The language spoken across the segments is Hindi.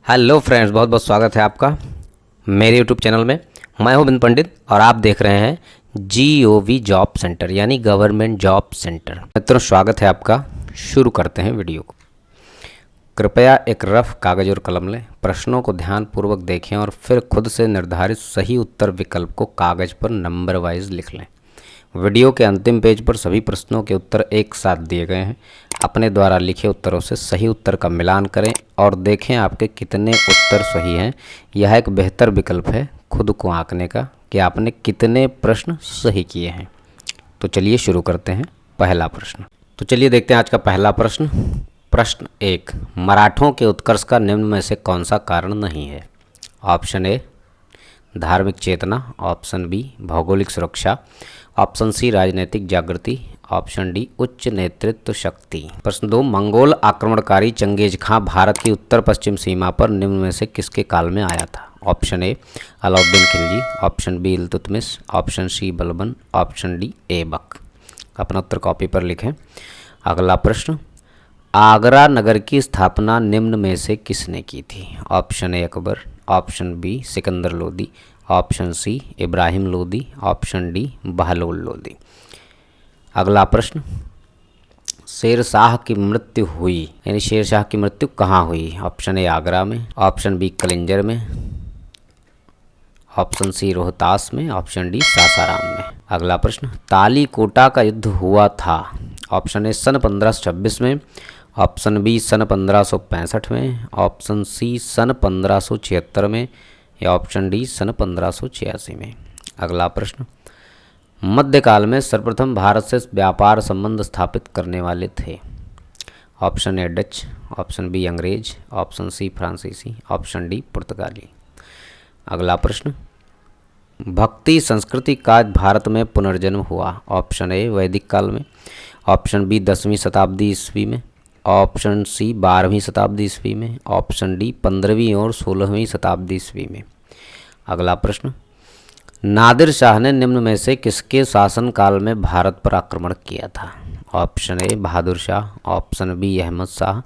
हेलो फ्रेंड्स, बहुत बहुत स्वागत है आपका मेरे यूट्यूब चैनल में। मैं हूं बिन पंडित और आप देख रहे हैं GOV जॉब सेंटर यानी गवर्नमेंट जॉब सेंटर। मित्रों, स्वागत है आपका। शुरू करते हैं वीडियो को। कृपया एक रफ कागज़ और कलम लें, प्रश्नों को ध्यानपूर्वक देखें और फिर खुद से निर्धारित सही उत्तर विकल्प को कागज़ पर नंबर वाइज लिख लें। वीडियो के अंतिम पेज पर सभी प्रश्नों के उत्तर एक साथ दिए गए हैं। अपने द्वारा लिखे उत्तरों से सही उत्तर का मिलान करें और देखें आपके कितने उत्तर सही हैं। यह एक बेहतर विकल्प है खुद को आंकने का कि आपने कितने प्रश्न सही किए हैं। तो चलिए शुरू करते हैं पहला प्रश्न। तो चलिए देखते हैं आज का पहला प्रश्न। प्रश्न 1, मराठों के उत्कर्ष का निम्न में से कौन सा कारण नहीं है? ऑप्शन ए धार्मिक चेतना, ऑप्शन बी भौगोलिक सुरक्षा, ऑप्शन सी राजनीतिक जागृति, ऑप्शन डी उच्च नेतृत्व शक्ति। प्रश्न 2, मंगोल आक्रमणकारी चंगेज खां भारत की उत्तर पश्चिम सीमा पर निम्न में से किसके काल में आया था? Option A Alauddin Khilji, option B Iltutmish, option C Balban, option D Aibak. अपना उत्तर कॉपी पर लिखें। अगला प्रश्न, आगरा नगर की स्थापना निम्न में से किसने की थी? Option A Akbar, option B Sikandar Lodi, option C Ibrahim Lodi, option D Bahlol Lodi. अगला प्रश्न, शेर शाह की मृत्यु हुई यानी शेर शाह की मृत्यु कहाँ हुई? ऑप्शन ए आगरा में, ऑप्शन बी कलिंजर में, ऑप्शन सी रोहतास में, ऑप्शन डी सासाराम में। अगला प्रश्न, तालीकोटा का युद्ध हुआ था? ऑप्शन ए सन 1526 में, ऑप्शन बी सन 1565 में, ऑप्शन सी सन 1576 में या ऑप्शन डी सन 1586 में। अगला प्रश्न, मध्यकाल में सर्वप्रथम भारत से व्यापार संबंध स्थापित करने वाले थे? Option A Dutch, option B अंग्रेज, ऑप्शन सी फ्रांसीसी, ऑप्शन डी पुर्तगाली। अगला प्रश्न, भक्ति संस्कृति का भारत में पुनर्जन्म हुआ? ऑप्शन ए वैदिक काल में, ऑप्शन बी 10वीं शताब्दी ईस्वी में, ऑप्शन सी 12वीं शताब्दी ईस्वी में, ऑप्शन डी 15वीं और 16वीं शताब्दी ईस्वी में। अगला प्रश्न, नादिर शाह ने निम्न में से किसके शासनकाल में भारत पर आक्रमण किया था? Option A Bahadur Shah, option B Ahmad Shah,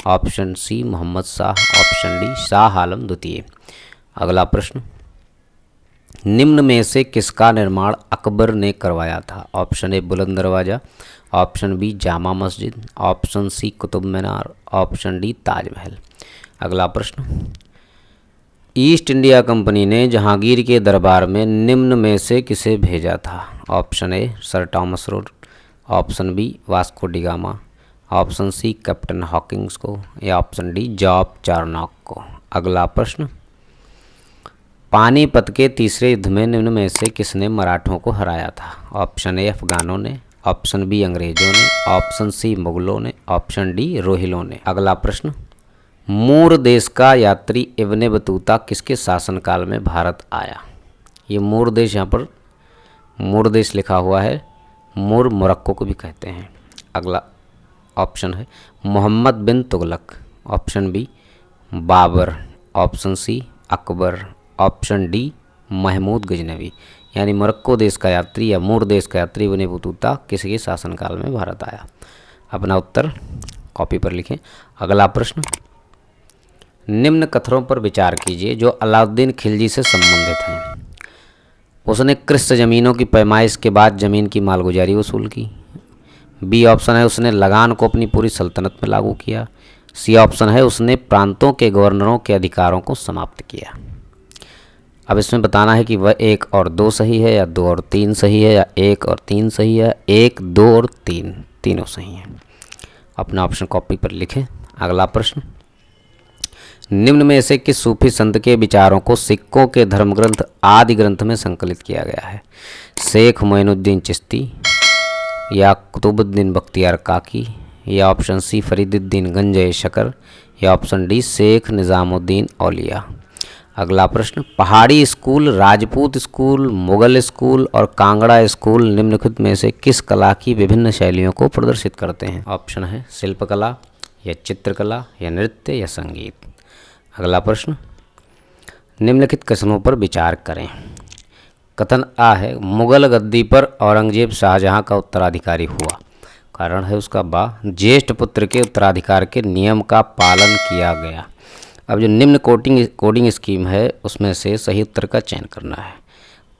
option C Mohammad Shah, option D Shah Alam द्वितीय। अगला प्रश्न, निम्न में से किसका निर्माण अकबर ने करवाया था? ऑप्शन ए बुलंद दरवाज़ा, option B Jama Masjid, option C Qutub Minar, option D Taj Mahal. अगला प्रश्न, ईस्ट इंडिया कंपनी ने जहांगीर के दरबार में निम्न में से किसे भेजा था? Option A sir Thomas Roe, option B Vasco da Gama, option C captain Hawkins को या ऑप्शन डी जॉब चार्नॉक को। अगला प्रश्न, पानीपत के तीसरे युद्ध में निम्न में से किसने मराठों को हराया था? ऑप्शन ए अफगानों ने, ऑप्शन बी अंग्रेजों ने, ऑप्शन सी मुगलों ने, ऑप्शन डी रोहिलों ने। अगला प्रश्न, मूर देश का यात्री इब्ने बतूता किसके शासनकाल में भारत आया? ये मूर देश, यहाँ पर मूर देश लिखा हुआ है, मूर मोरक्को को भी कहते हैं। अगला ऑप्शन है Mohammad bin Tughlaq, option B Babur, option C Akbar, option D Mahmud Ghaznavi. यानी मोरक्को देश का यात्री या मूर देश का यात्री इब्ने बतूता किसके शासनकाल में भारत आया? अपना उत्तर कॉपी पर लिखें। अगला प्रश्न, निम्न कथनों पर विचार कीजिए जो अलाउद्दीन खिलजी से संबंधित हैं। उसने कृष्ण ज़मीनों की पैमाइश के बाद ज़मीन की मालगुजारी वसूल की। बी ऑप्शन है उसने लगान को अपनी पूरी सल्तनत में लागू किया। सी ऑप्शन है उसने प्रांतों के गवर्नरों के अधिकारों को समाप्त किया। अब इसमें बताना है कि वह 1 और 2 सही है या 2 और 3 सही है या 1 और 3 सही है, 1, 2 और 3 तीनों सही हैं। अपना ऑप्शन कॉपी पर लिखें। अगला प्रश्न, निम्न में से किस सूफी संत के विचारों को सिखों के धर्मग्रंथ आदि ग्रंथ में संकलित किया गया है? शेख मोइनुद्दीन चिश्ती या कुतुबुद्दीन बख्तियार काकी या ऑप्शन सी फरीदुद्दीन गंज शकर या ऑप्शन डी शेख निज़ामुद्दीन औलिया। अगला प्रश्न, पहाड़ी school, Rajput school, Mughal school और कांगड़ा स्कूल निम्नलिखित में से किस कला की विभिन्न शैलियों को प्रदर्शित करते हैं? ऑप्शन है शिल्पकला या चित्रकला या नृत्य या संगीत। अगला प्रश्न, निम्नलिखित कथनों पर विचार करें। कथन आ है मुगल गद्दी पर औरंगजेब शाहजहां का उत्तराधिकारी हुआ। कारण है उसका बा, ज्येष्ठ पुत्र के उत्तराधिकार के नियम का पालन किया गया। अब जो निम्न कोडिंग स्कीम है उसमें से सही उत्तर का चयन करना है।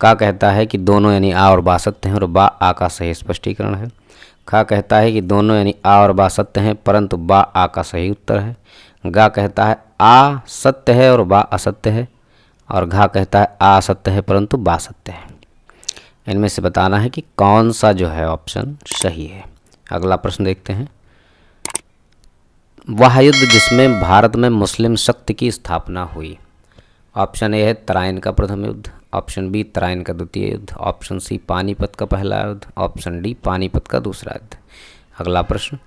का कहता है कि दोनों यानी आ और बा सत्य हैं और बा आ का सही स्पष्टीकरण है। खा कहता है कि दोनों यानी आ और बा सत्य हैं परंतु बा आ का सही उत्तर है। गा कहता है आ सत्य है और बा असत्य है। और घा कहता है आ सत्य है परंतु बा सत्य है। इनमें से बताना है कि कौन सा जो है ऑप्शन सही है। अगला प्रश्न देखते हैं। वह युद्ध जिसमें भारत में मुस्लिम शक्ति की स्थापना हुई। ऑप्शन ए है तराइन का प्रथम युद्ध, ऑप्शन बी तराइन का द्वितीय युद्ध, ऑप्शन सी पानीपत का पहला युद्ध, ऑप्शन डी पानीपत का दूसरा युद्ध। अगला प्रश्न।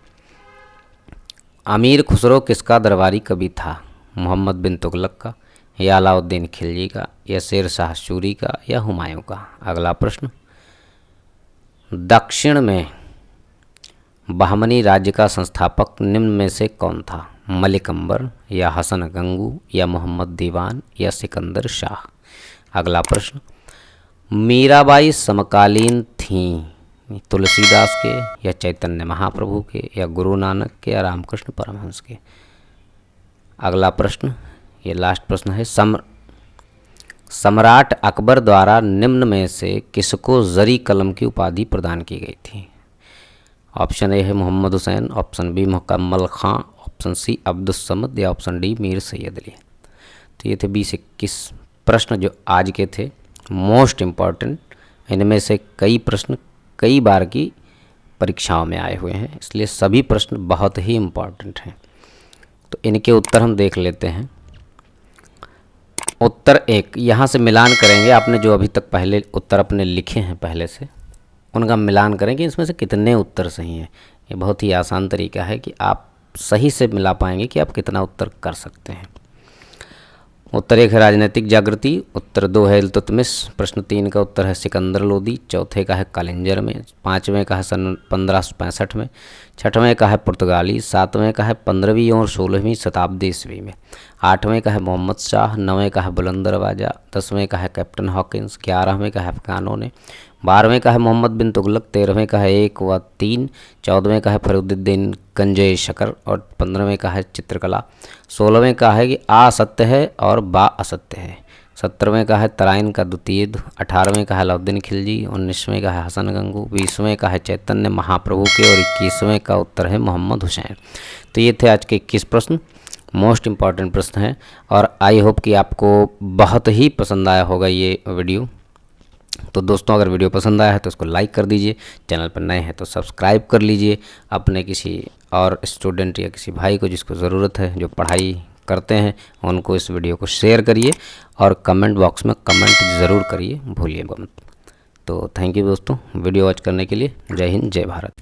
अमीर खुसरो किसका दरबारी कवि था। मोहम्मद बिन तुगलक का, या अलाउद्दीन खिलजी का, या शेर शाह सूरी का, या हुमायूं का। अगला प्रश्न। दक्षिण में बहमनी राज्य का संस्थापक निम्न में से कौन था। मलिक अंबर, या हसन गंगू, या मोहम्मद दीवान, या सिकंदर शाह। अगला प्रश्न। मीराबाई समकालीन थीं तुलसीदास के, या चैतन्य महाप्रभु के, या गुरु नानक के, या रामकृष्ण परमहंस के। अगला प्रश्न, ये लास्ट प्रश्न है। सम्राट अकबर द्वारा निम्न में से किसको जरी कलम की उपाधि प्रदान की गई थी। ऑप्शन ए है मोहम्मद हुसैन, ऑप्शन बी मुकम्मल खां, ऑप्शन सी अब्दुस समद, या ऑप्शन डी मीर सैयद अली। तो ये थे 20-21 प्रश्न जो आज के थे मोस्ट इम्पॉर्टेंट। इनमें से कई प्रश्न कई बार की परीक्षाओं में आए हुए हैं, इसलिए सभी प्रश्न बहुत ही इम्पॉर्टेंट हैं। तो इनके उत्तर हम देख लेते हैं। उत्तर 1, यहाँ से मिलान करेंगे। आपने जो अभी तक पहले उत्तर अपने लिखे हैं पहले से, उनका मिलान करेंगे इसमें से कितने उत्तर सही हैं। ये बहुत ही आसान तरीका है कि आप सही से मिला पाएंगे कि आप कितना उत्तर कर सकते हैं। उत्तर 1 है राजनीतिक जागृति, उत्तर 2 है इल्तुतमिश, प्रश्न 3 का उत्तर है सिकंदर लोदी, चौथे का है कालिंजर में, 5वें का है सन 1565 में, 6वें का है पुर्तगाली, 7वें का है 15वीं और 16वीं शताब्दी ईस्वी में, 8वें का है मोहम्मद शाह, 9वें का है बुलंद दरवाजा, 10वें का है कैप्टन हॉकिंस, 11वें का है अफगानों ने, 12वें का है मोहम्मद बिन तुगलक, 13वें का है 1 व 3, 14वें का है फरीदुद्दीन गंजे शकर और 15वें का है चित्रकला, 16वें का है कि आ सत्य है और बा असत्य है, 17वें का है तराइन का द्वितीय युद्ध, 18वें का है अलाउद्दीन खिलजी, 19वें का है हसन गंगू, 20वें का है चैतन्य महाप्रभु के और 21वें का उत्तर है मोहम्मद हुसैन। तो ये थे आज के 21 प्रश्न, मोस्ट इम्पॉर्टेंट प्रश्न हैं और आई होप कि आपको बहुत ही पसंद आया होगा ये वीडियो। तो दोस्तों अगर वीडियो पसंद आया है तो उसको लाइक कर दीजिए, चैनल पर नए हैं तो सब्सक्राइब कर लीजिए, अपने किसी और स्टूडेंट या किसी भाई को जिसको ज़रूरत है जो पढ़ाई करते हैं उनको इस वीडियो को शेयर करिए और कमेंट बॉक्स में कमेंट ज़रूर करिए, भूलिएगा मत। तो थैंक यू दोस्तों वीडियो वॉच करने के लिए। जय हिंद, जय भारत।